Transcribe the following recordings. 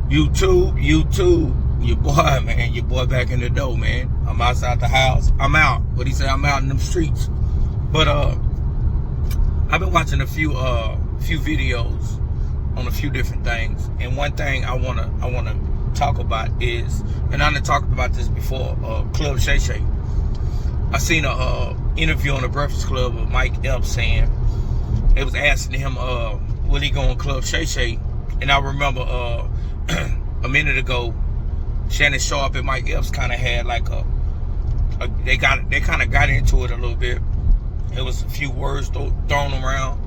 YouTube, your boy, man, your boy back in the door, man. I'm outside the house. I'm out. What he say? I'm out in them streets. But I've been watching a few videos on a few different things, and one thing I wanna talk about is, and I done talked about this before, Club Shay. I seen a interview on the Breakfast Club with Mike Epps saying it was asking him will he go on Club Shay, and I remember a minute ago Shannon Sharp and Mike Epps kind of had like they kind of got into it a little bit. It was a few words thrown around,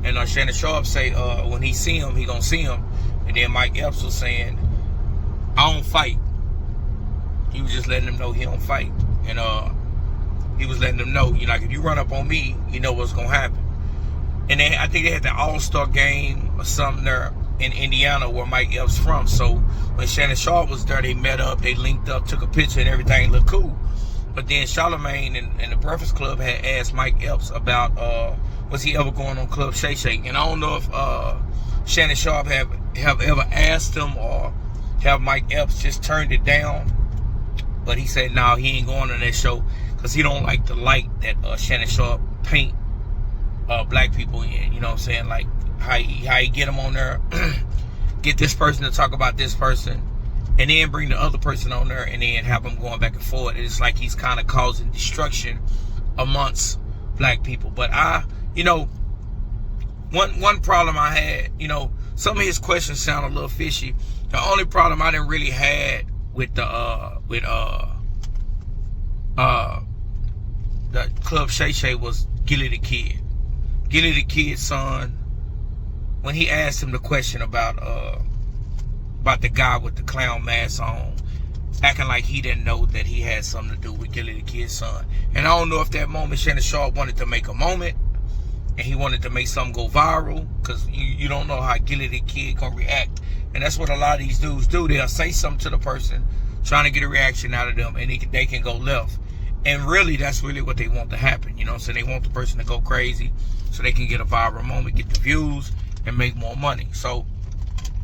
and Shannon Sharp say when he see him, he gonna see him, and then Mike Epps was saying, I don't fight. He was just letting them know he don't fight, and he was letting them know, like, if you run up on me, you know what's gonna happen. And then I think they had the All-Star game or something there in Indiana where Mike Epps from. So when Shannon Sharp was there, they met up, they linked up, took a picture, and everything looked cool. But then Charlemagne and the Breakfast Club had asked Mike Epps about was he ever going on Club Shay. And I don't know if Shannon Sharp have ever asked him or have Mike Epps just turned it down. But he said no, he ain't going on that show because he don't like the light that Shannon Sharp paint black people in. You know what I'm saying? Like how he get them on there, get this person to talk about this person, and then bring the other person on there, and then have them going back and forth. It's like he's kind of causing destruction amongst black people. But one problem I had, some of his questions sound a little fishy. The only problem I didn't really had with the Club Shay was Gilly the Kid. Gilly the Kid's son, when he asked him the question about the guy with the clown mask on, acting like he didn't know that he had something to do with Gilly the Kid's son. And I don't know if that moment Shannon Sharp wanted to make a moment, and he wanted to make something go viral, because you don't know how Gilly the Kid gonna react. And that's what a lot of these dudes do. They'll say something to the person, trying to get a reaction out of them, and they can go left. And really, that's really what they want to happen. So they want the person to go crazy so they can get a viral moment, get the views, and make more money. So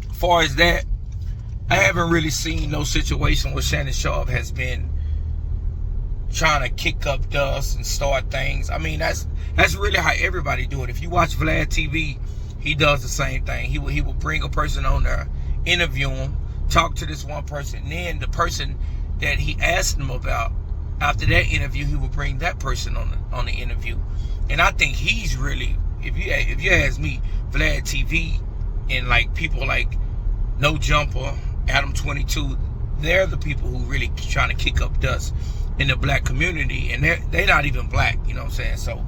as far as that, I haven't really seen no situation where Shannon Sharp has been trying to kick up dust and start things. I mean, that's really how everybody do it. If you watch Vlad TV, he does the same thing. He will bring a person on there, interview him, talk to this one person, and then the person that he asked him about, after that interview, he will bring that person on the interview. And I think he's really, if you ask me, Vlad TV and like people like No Jumper, Adam 22, they're the people who really trying to kick up dust in the black community, and they're not even black, you know what I'm saying? So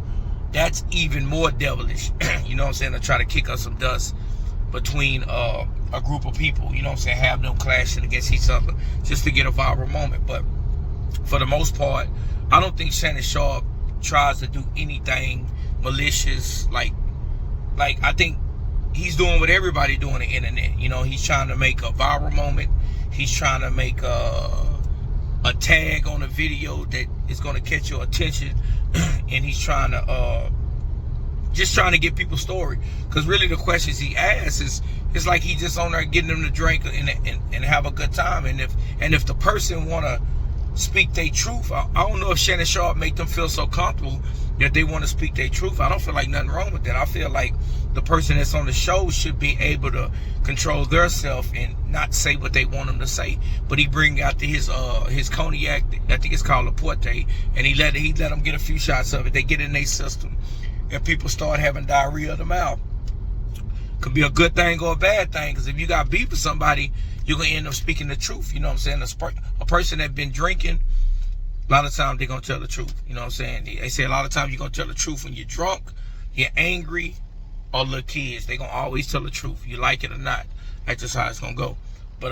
that's even more devilish, you know what I'm saying, to try to kick up some dust between a group of people, you know what I'm saying, have them clashing against each other just to get a viral moment. But for the most part, I don't think Shannon Sharp tries to do anything malicious. Like I think he's doing what everybody do on the internet. He's trying to make a viral moment. He's trying to make a tag on a video that is going to catch your attention, and he's trying to just trying to get people's story. Because really, the questions he asks it's like he's just on there getting them to drink and have a good time. And if the person wanna speak their truth, I don't know if Shannon Sharp make them feel so comfortable that they want to speak their truth. I don't feel like nothing wrong with that. I feel like the person that's on the show should be able to control their self and not say what they want them to say. But he bring out his cognac, I think it's called Laporte, and he let them get a few shots of it. They get in their system, and people start having diarrhea of the mouth. Could be a good thing or a bad thing, because if you got beef with somebody, you're going to end up speaking the truth. You know what I'm saying? A person that's been drinking, a lot of times they're going to tell the truth. You know what I'm saying? They say a lot of times you're going to tell the truth when you're drunk, you're angry, or little kids. They're going to always tell the truth. You like it or not. That's just how it's going to go. But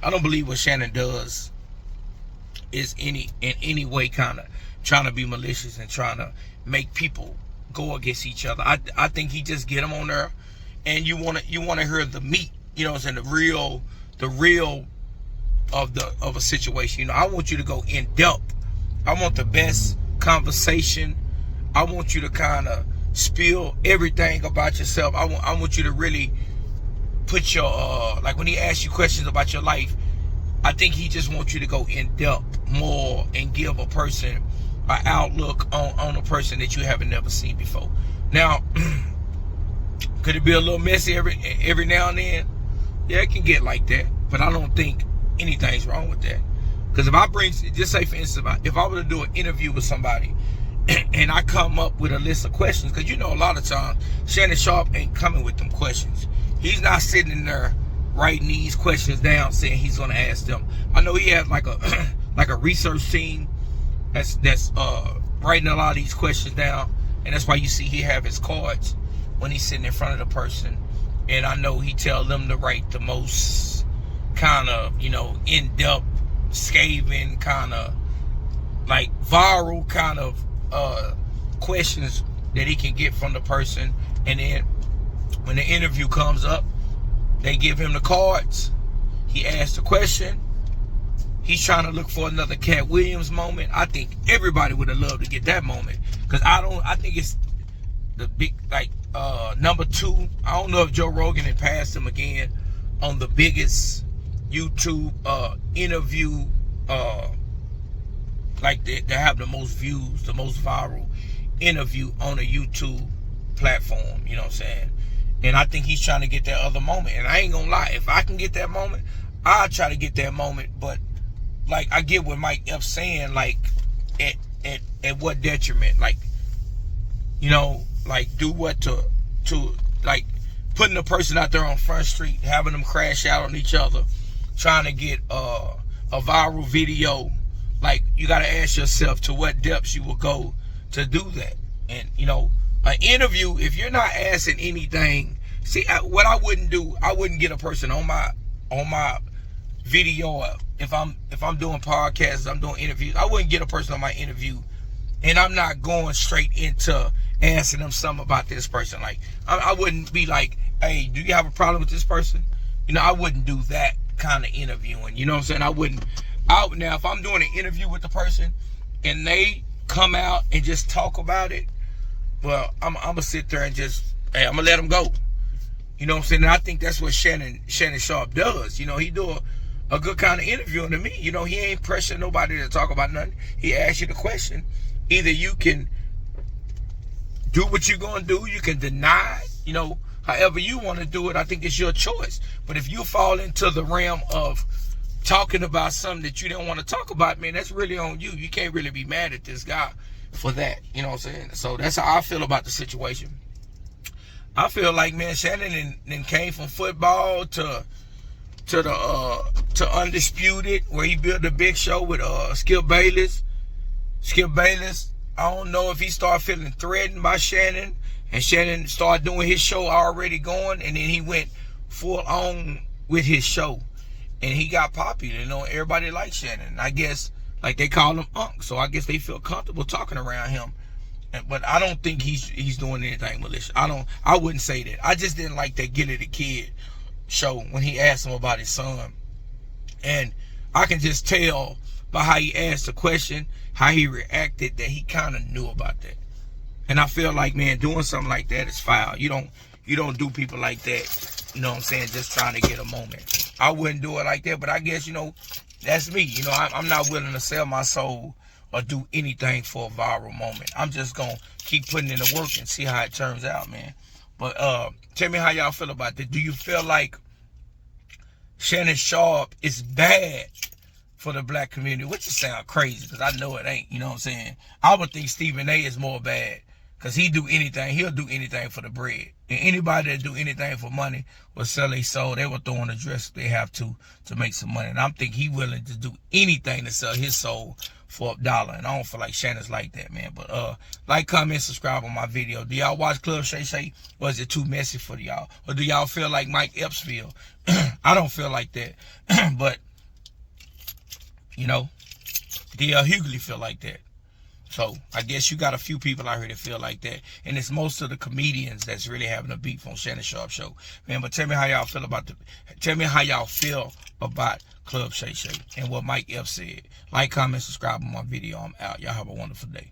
I don't believe what Shannon does is in any way kind of trying to be malicious and trying to make people go against each other. I think he just get them on there, and you want to hear the meat, you know what I'm saying, the real of a situation. I want you to go in depth. I want the best conversation. I want you to kind of spill everything about yourself. I want you to really put your, like when he asks you questions about your life, I think he just wants you to go in depth more and give a person an outlook on a person that you haven't never seen before. Now, could it be a little messy every now and then? Yeah, it can get like that, but I don't think anything's wrong with that. Because if I bring, just say for instance, if I were to do an interview with somebody and I come up with a list of questions, because you know a lot of times Shannon Sharpe ain't coming with them questions. He's not sitting in there writing these questions down saying he's going to ask them. I know he has like a like a research team that's writing a lot of these questions down, and that's why you see he have his cards when he's sitting in front of the person. And I know he tell them to write the most kind of, you know, in-depth, scathing, kind of like viral kind of questions that he can get from the person. And then when the interview comes up, they give him the cards. He asks the question. He's trying to look for another Cat Williams moment. I think everybody would have loved to get that moment, because I think it's the big, like, number 2. I don't know if Joe Rogan had passed him again on the biggest YouTube interview, like they have the most views, the most viral interview on a YouTube platform, you know what I'm saying? And I think he's trying to get that other moment. And I ain't gonna lie, if I can get that moment, I'll try to get that moment. But like, I get what Mike Epps saying, like, at what detriment? Like, you know, like, do what to like putting a person out there on Front Street, having them crash out on each other, trying to get a viral video. Like, you got to ask yourself to what depths you will go to do that. And, you know, an interview, if you're not asking anything, see, what I wouldn't do, I wouldn't get a person on my video. If I'm doing podcasts, I'm doing interviews, I wouldn't get a person on my interview and I'm not going straight into asking them something about this person. Like, I wouldn't be like, hey, do you have a problem with this person? You know, I wouldn't do that kind of interviewing. You know what I'm saying? I wouldn't. Now, if I'm doing an interview with the person and they come out and just talk about it, well, I'm gonna sit there and just, hey, I'm gonna let them go. You know what I'm saying? And I think that's what Shannon Sharpe does. You know, he do a good kind of interviewing to me. You know, he ain't pressuring nobody to talk about nothing. He asks you the question. Either you can do what you're gonna do, you can deny it, you know, however you want to do it. I think it's your choice. But if you fall into the realm of talking about something that you don't want to talk about, man, that's really on you. You can't really be mad at this guy for that. You know what I'm saying? So that's how I feel about the situation. I feel like, man, Shannon then came from football to Undisputed, where he built a big show with Skip Bayless. Skip Bayless, I don't know if he started feeling threatened by Shannon, and Shannon started doing his show already going, and then he went full on with his show. And he got popular, you know, everybody likes Shannon. I guess, like, they call him Unc, so I guess they feel comfortable talking around him. But I don't think he's doing anything malicious. I wouldn't say that. I just didn't like that Gilly the Kid show when he asked him about his son. And I can just tell by how he asked the question, how he reacted, that he kind of knew about that. And I feel like, man, doing something like that is foul. You don't do people like that, you know what I'm saying, just trying to get a moment. I wouldn't do it like that, but I guess, you know, that's me. You know, I'm not willing to sell my soul or do anything for a viral moment. I'm just going to keep putting in the work and see how it turns out, man. But tell me how y'all feel about that. Do you feel like Shannon Sharpe is bad for the black community? Which is sound crazy, because I know it ain't, you know what I'm saying? I would think Stephen A is more bad, because he'll do anything for the bread. And anybody that do anything for money will sell their soul. They will throw on a dress if they have to make some money. And I'm think he willing to do anything to sell his soul for $1. And I don't feel like Shannon's like that, man. But like, comment, subscribe on my video. Do y'all watch Club Shay? Or is it too messy for y'all? Or do y'all feel like Mike Epps feel? I don't feel like that. But, you know, D.L. Hughley feel like that. So I guess you got a few people out here that feel like that, and it's most of the comedians that's really having a beef on Shannon Sharpe show, man. But tell me how y'all feel about Club Shay and what Mike Epps said. Like, comment, subscribe on my video. I'm out. Y'all have a wonderful day.